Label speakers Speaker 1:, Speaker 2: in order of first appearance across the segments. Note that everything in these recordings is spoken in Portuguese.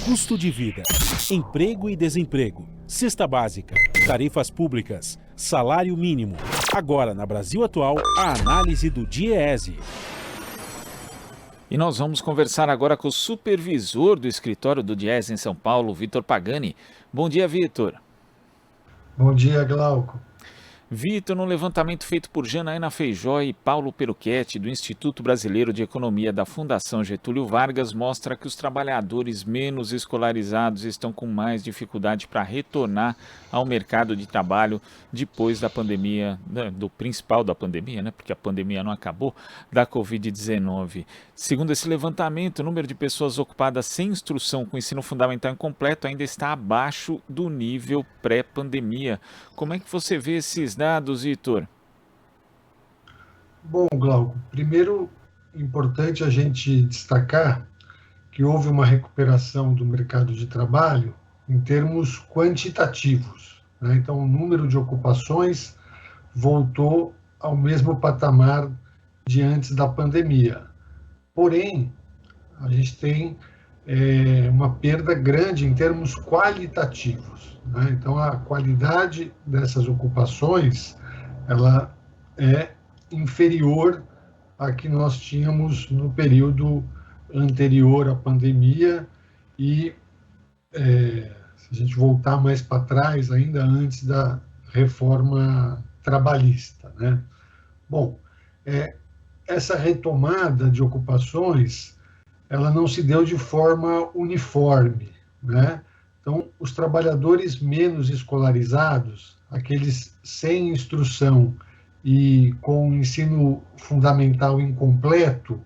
Speaker 1: custo de vida, emprego e desemprego, cesta básica, tarifas públicas, salário mínimo. Agora, na Brasil Atual, a análise do DIEESE.
Speaker 2: E nós vamos conversar agora com o supervisor do escritório do DIEESE em São Paulo, Vitor Pagani. Bom dia, Vitor.
Speaker 3: Bom dia, Glauco.
Speaker 2: Vitor, no levantamento feito por Janaína Feijó e Paulo Peruchetti, do Instituto Brasileiro de Economia da Fundação Getúlio Vargas, mostra que os trabalhadores menos escolarizados estão com mais dificuldade para retornar ao mercado de trabalho depois da pandemia, do principal da pandemia, né? Porque a pandemia não acabou, da Covid-19. Segundo esse levantamento, o número de pessoas ocupadas sem instrução com ensino fundamental incompleto ainda está abaixo do nível pré-pandemia. Como é que você vê esses dados, Vitor?
Speaker 3: Bom, Glauco, primeiro importante a gente destacar que houve uma recuperação do mercado de trabalho em termos quantitativos, né? Então, o número de ocupações voltou ao mesmo patamar de antes da pandemia. Porém, a gente tem uma perda grande em termos qualitativos, né? Então, a qualidade dessas ocupações ela é inferior à que nós tínhamos no período anterior à pandemia e, se a gente voltar mais para trás, ainda antes da reforma trabalhista, né? Bom, essa retomada de ocupações ela não se deu de forma uniforme, né? Então, os trabalhadores menos escolarizados, aqueles sem instrução e com ensino fundamental incompleto,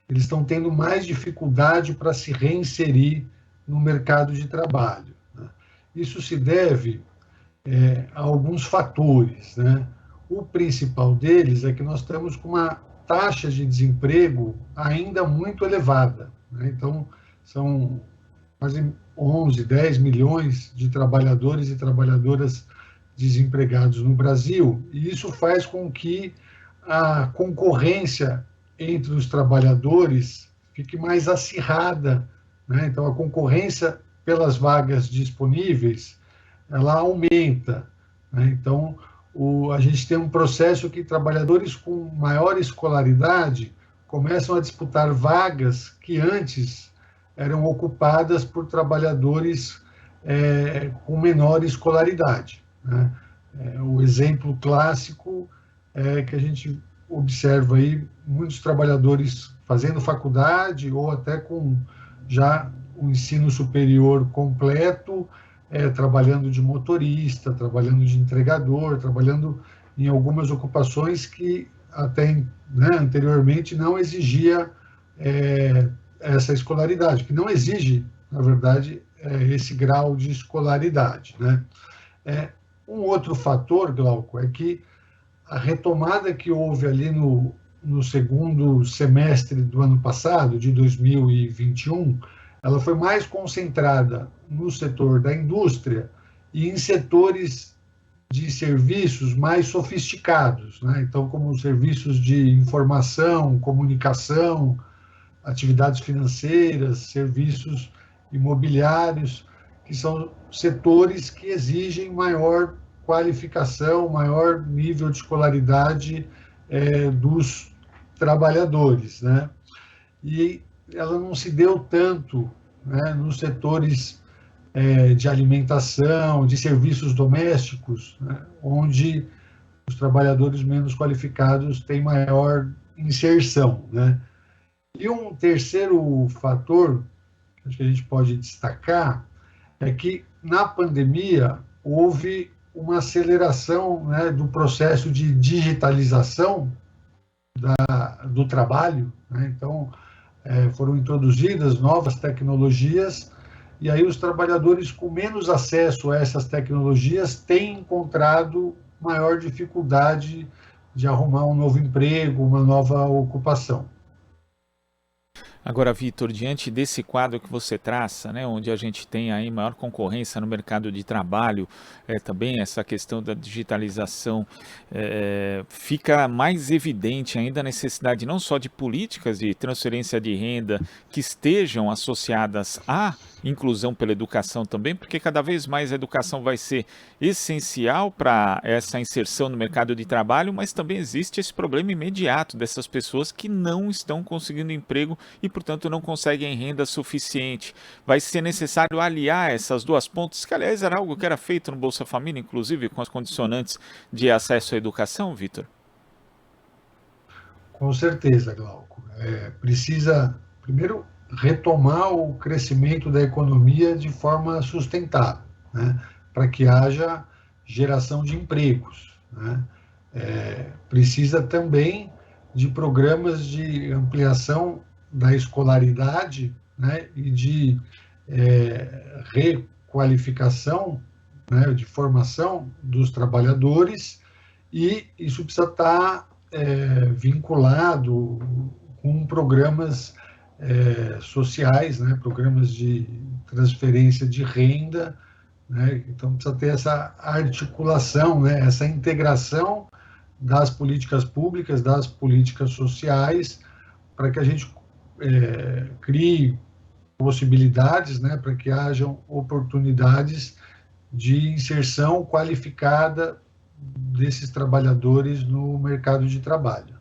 Speaker 3: eles estão tendo mais dificuldade para se reinserir no mercado de trabalho, né? Isso se deve a alguns fatores, né? O principal deles é que nós estamos com uma taxa de desemprego ainda muito elevada, né? Então, são quase 11, 10 milhões de trabalhadores e trabalhadoras desempregados no Brasil, e isso faz com que a concorrência entre os trabalhadores fique mais acirrada, né? Então, a concorrência pelas vagas disponíveis, ela aumenta, né? Então, a gente tem um processo que trabalhadores com maior escolaridade começam a disputar vagas que antes eram ocupadas por trabalhadores com menor escolaridade, né? O exemplo clássico é que a gente observa aí muitos trabalhadores fazendo faculdade ou até com já o ensino superior completo, trabalhando de motorista, trabalhando de entregador, trabalhando em algumas ocupações que até, né, anteriormente não exigia essa escolaridade, que não exige, na verdade, esse grau de escolaridade, né? Um outro fator, Glauco, é que a retomada que houve ali no segundo semestre do ano passado, de 2021, ela foi mais concentrada no setor da indústria e em setores de serviços mais sofisticados, né? Então, como serviços de informação, comunicação, atividades financeiras, serviços imobiliários, que são setores que exigem maior qualificação, maior nível de escolaridade dos trabalhadores, né? E ela não se deu tanto, né, nos setores de alimentação, de serviços domésticos, né, onde os trabalhadores menos qualificados têm maior inserção, né? E um terceiro fator que a gente pode destacar é que, na pandemia, houve uma aceleração, né, do processo de digitalização do trabalho, né? Então, foram introduzidas novas tecnologias e aí os trabalhadores com menos acesso a essas tecnologias têm encontrado maior dificuldade de arrumar um novo emprego, uma nova ocupação.
Speaker 2: Agora, Vitor, diante desse quadro que você traça, né, onde a gente tem aí maior concorrência no mercado de trabalho, também essa questão da digitalização, fica mais evidente ainda a necessidade não só de políticas de transferência de renda que estejam associadas à inclusão pela educação também, porque cada vez mais a educação vai ser essencial para essa inserção no mercado de trabalho, mas também existe esse problema imediato dessas pessoas que não estão conseguindo emprego e, portanto, não conseguem renda suficiente. Vai ser necessário aliar essas duas pontas, que, aliás, era algo que era feito no Bolsa Família, inclusive com as condicionantes de acesso à educação, Vitor?
Speaker 3: Com certeza, Glauco. Precisa, primeiro, retomar o crescimento da economia de forma sustentável, né, para que haja geração de empregos, né. Precisa também de programas de ampliação da escolaridade, né, e de requalificação, né, de formação dos trabalhadores, e isso precisa estar vinculado com programas sociais, né, programas de transferência de renda, né, então precisa ter essa articulação, né, essa integração das políticas públicas, das políticas sociais, para que a gente crie possibilidades, né, para que hajam oportunidades de inserção qualificada desses trabalhadores no mercado de trabalho.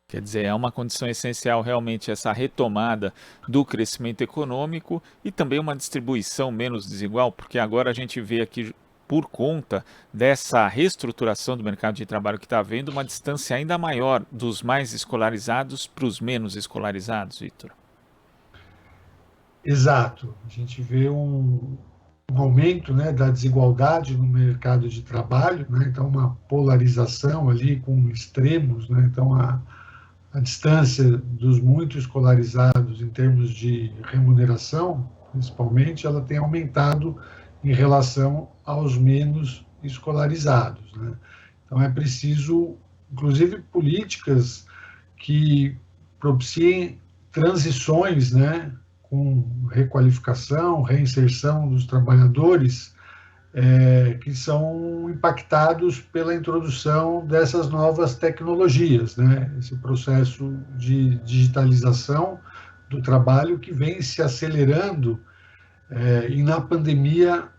Speaker 2: Quer dizer, é uma condição essencial realmente essa retomada do crescimento econômico e também uma distribuição menos desigual, porque agora a gente vê aqui, por conta dessa reestruturação do mercado de trabalho que está havendo, uma distância ainda maior dos mais escolarizados para os menos escolarizados, Vitor.
Speaker 3: Exato. A gente vê um aumento, né, da desigualdade no mercado de trabalho, né, então uma polarização ali com extremos, né, então a distância dos muito escolarizados em termos de remuneração, principalmente, ela tem aumentado em relação aos menos escolarizados, né? Então é preciso, inclusive, políticas que propiciem transições, né, com requalificação, reinserção dos trabalhadores que são impactados pela introdução dessas novas tecnologias, né? Esse processo de digitalização do trabalho que vem se acelerando e na pandemia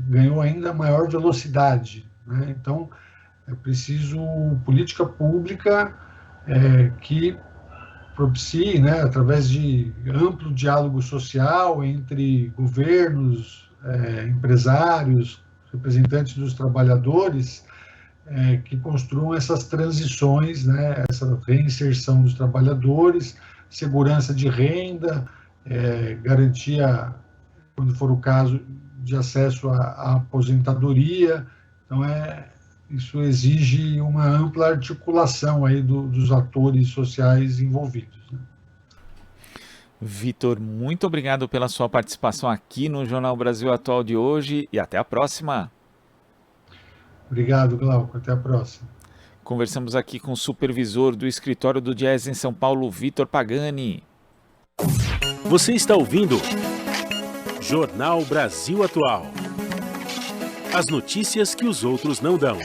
Speaker 3: ganhou ainda maior velocidade, né? Então, é preciso política pública que propicie, né, através de amplo diálogo social entre governos, empresários, representantes dos trabalhadores, que construam essas transições, né, essa reinserção dos trabalhadores, segurança de renda, garantia, quando for o caso, de acesso à aposentadoria. Então, isso exige uma ampla articulação aí dos atores sociais envolvidos, né?
Speaker 2: Vitor, muito obrigado pela sua participação aqui no Jornal Brasil Atual de hoje e até a próxima.
Speaker 3: Obrigado, Glauco. Até a próxima.
Speaker 2: Conversamos aqui com o supervisor do escritório do Diese em São Paulo, Vitor Pagani.
Speaker 1: Você está ouvindo Jornal Brasil Atual. As notícias que os outros não dão.